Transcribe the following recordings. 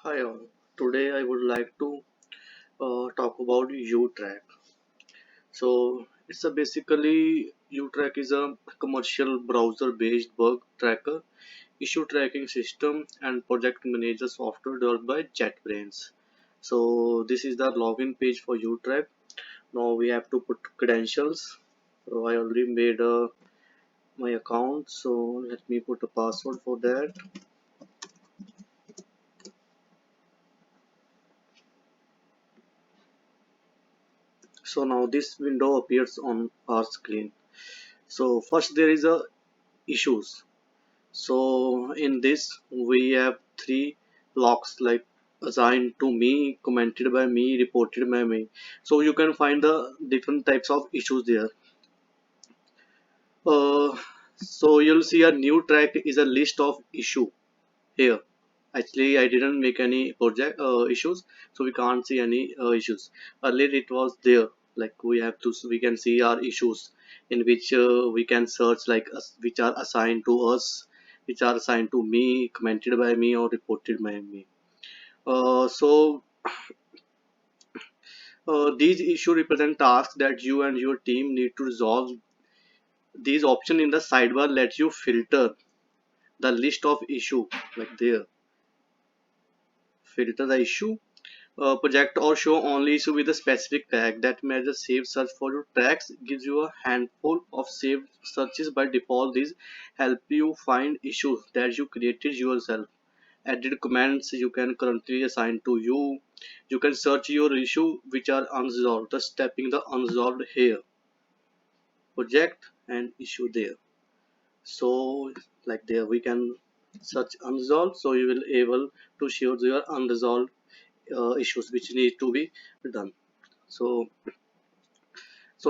Hi all. Today I would like to talk about YouTrack. So it's a basically YouTrack is a commercial browser-based bug tracker, issue tracking system, and project manager software developed by JetBrains. So this is the login page for YouTrack. Now we have to put credentials. So I already made my account. So let me put a password for that. So now this window appears on our screen. So first there is a issues. So in this we have three logs like assigned to me, commented by me, reported by me. So you can find the different types of issues there. Uh, so you'll see a new track is a list of issue here. Actually, I didn't make any project issues, so we can't see any issues. Earlier it was there, like we can see our issues in which we can search like which are assigned to us, which are assigned to me, commented by me, or reported by me. So these issues represent tasks that you and your team need to resolve. These option in the sidebar let you filter the list of issue like there. Filter the issue project or show only issue with a specific tag. That measures saved search for your tags gives you a handful of saved searches. By default, these help you find issues that you created yourself. Added commands you can currently assign to you. You can search your issue which are unresolved, thus tapping the unresolved here, project and issue there. So like there we can search unresolved, so you will able to show your unresolved issues which need to be done. So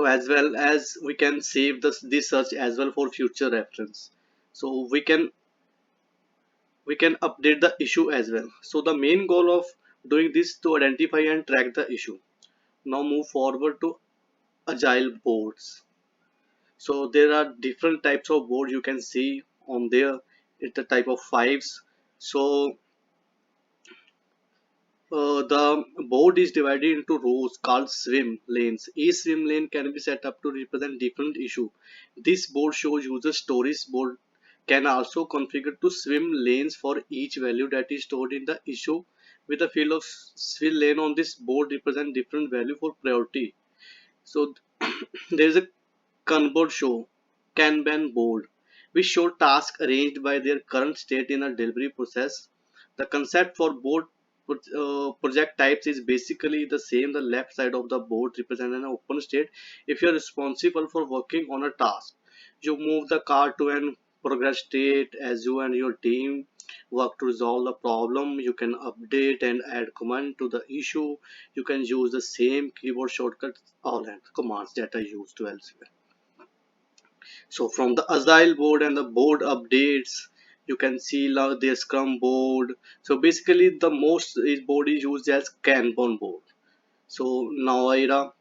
as well as we can save this search as well for future reference. So we can update the issue as well. So the main goal of doing this to identify and track the issue. Now move forward to agile boards. So there are different types of board you can see on there. It's the type of fives. So the board is divided into rows called swim lanes. Each swim lane can be set up to represent different issue. This board shows user stories. Board can also configure to swim lanes for each value that is stored in the issue. With the field of swim lane on this board represent different value for priority. So there is a Kanban show, Kanban board, which show tasks arranged by their current state in a delivery process. The concept for board project types is basically the same. The left side of the board represents an open state. If you are responsible for working on a task, you move the card to an progress state. As you and your team work to resolve the problem, you can update and add command to the issue. You can use the same keyboard shortcuts all and commands that are used to elsewhere. So from the agile board and the board updates, you can see now the scrum board. So basically the most is board is used as Kanban board. So now era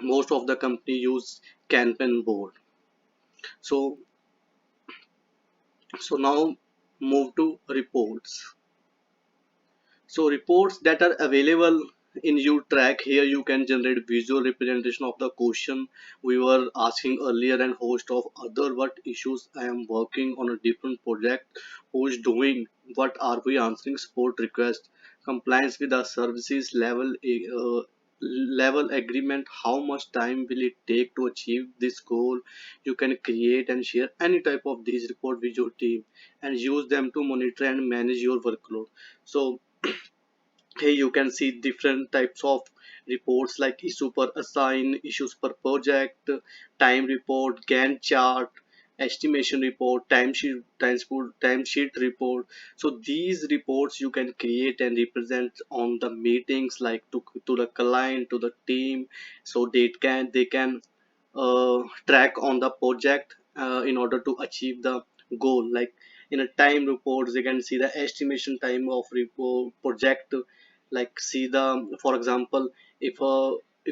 most of the company use Kanban board. So now move to reports. So reports that are available in YouTrack, here you can generate visual representation of the question we were asking earlier and host of other what issues I am working on a different project, who is doing, what are we answering support request, compliance with the services level agreement, how much time will it take to achieve this goal. You can create and share any type of these report with your team and use them to monitor and manage your workload. So here you can see different types of reports like issue per assign, issues per project, time report, Gantt chart, estimation report, timesheet report. So these reports you can create and represent on the meetings like to the client, to the team, so they can track on the project in order to achieve the goal. Like in a time reports they can see the estimation time of report project, like see the, for example, if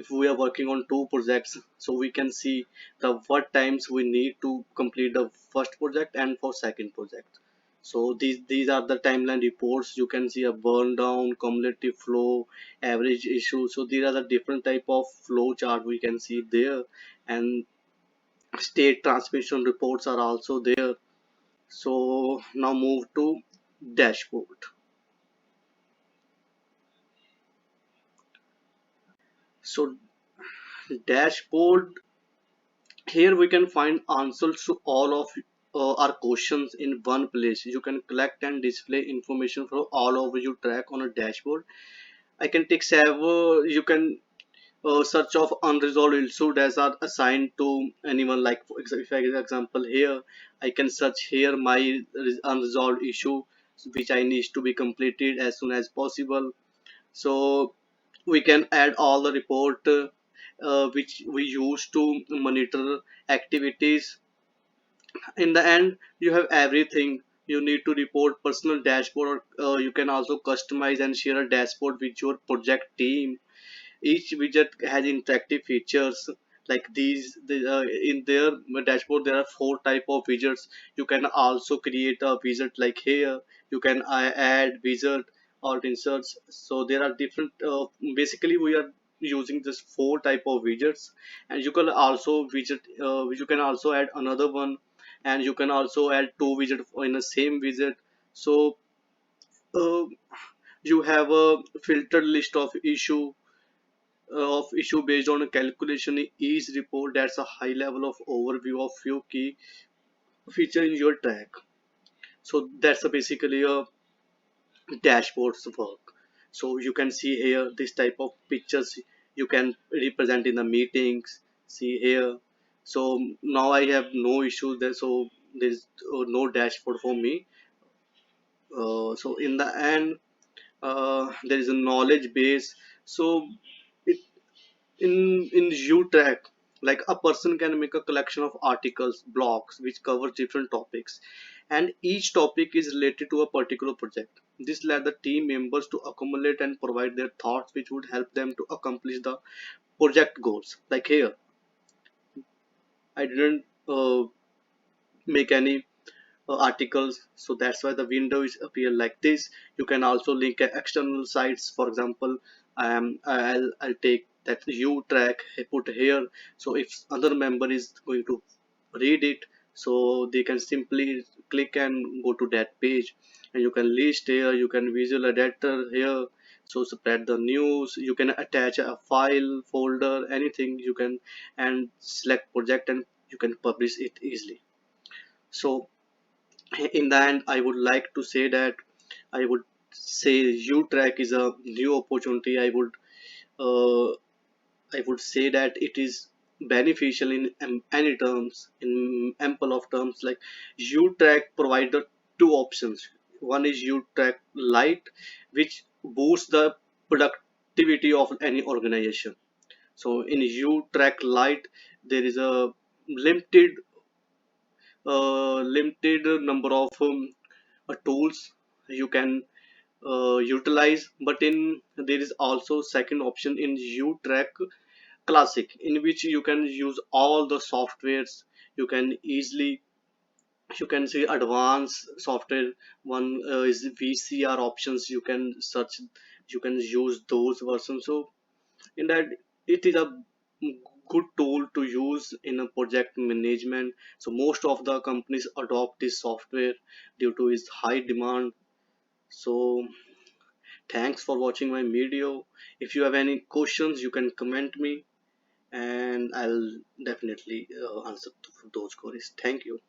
we are working on two projects, so we can see the what times we need to complete the first project and for second project. So these are the timeline reports. You can see a burn down, cumulative flow, average issue. So these are the different type of flow chart we can see there, and state transmission reports are also there. So now move to dashboard. So dashboard, here we can find answers to all of our questions in one place. You can collect and display information from all over your track on a dashboard. I can take several. You can search of unresolved issues that are assigned to anyone. Like if I give example here, I can search here my unresolved issue which I need to be completed as soon as possible. So we can add all the report which we use to monitor activities. In the end, you have everything you need to report personal dashboard. You can also customize and share a dashboard with your project team. Each widget has interactive features like these. In their dashboard there are four type of widgets. You can also create a widget like here. You can add widget or inserts. So there are different basically we are using this four type of widgets. And you can also you can also add another one, and you can also add two widgets in the same widget. So uh, you have a filtered list of issue based on a calculation in each report. That's a high level of overview of few key feature in your track. So that's a basically a dashboard's work. So you can see here this type of pictures you can represent in the meetings. See here. So now I have no issue there. So there's no dashboard for me. So in the end, there is a knowledge base. So it in YouTrack, like a person can make a collection of articles, blogs which cover different topics, and each topic is related to a particular project. This let the team members to accumulate and provide their thoughts which would help them to accomplish the project goals. Like here I didn't make any articles, so that's why the window is appear like this. You can also link external sites. For example, I'll take that U track I put here. So if other member is going to read it, so they can simply click and go to that page. And you can list here, you can visual editor here. So spread the news, you can attach a file folder, anything you can, and select project, and you can publish it easily. So in the end, I would like to say that I would say UTrack is a new opportunity. Uh, I would say that it is beneficial in any terms, in ample of terms. Like UTrack provide the two options. One is UTrack Lite, which boosts the productivity of any organization. So in UTrack Lite, there is a limited limited number of tools you can utilize. But in there is also second option in UTrack Classic, in which you can use all the softwares. You can easily, you can see advanced software. One is VCR options. You can search, you can use those versions. So in that, it is a good tool to use in a project management. So most of the companies adopt this software due to its high demand. So thanks for watching my video. If you have any questions, you can comment me, and I'll definitely answer to those queries. Thank you.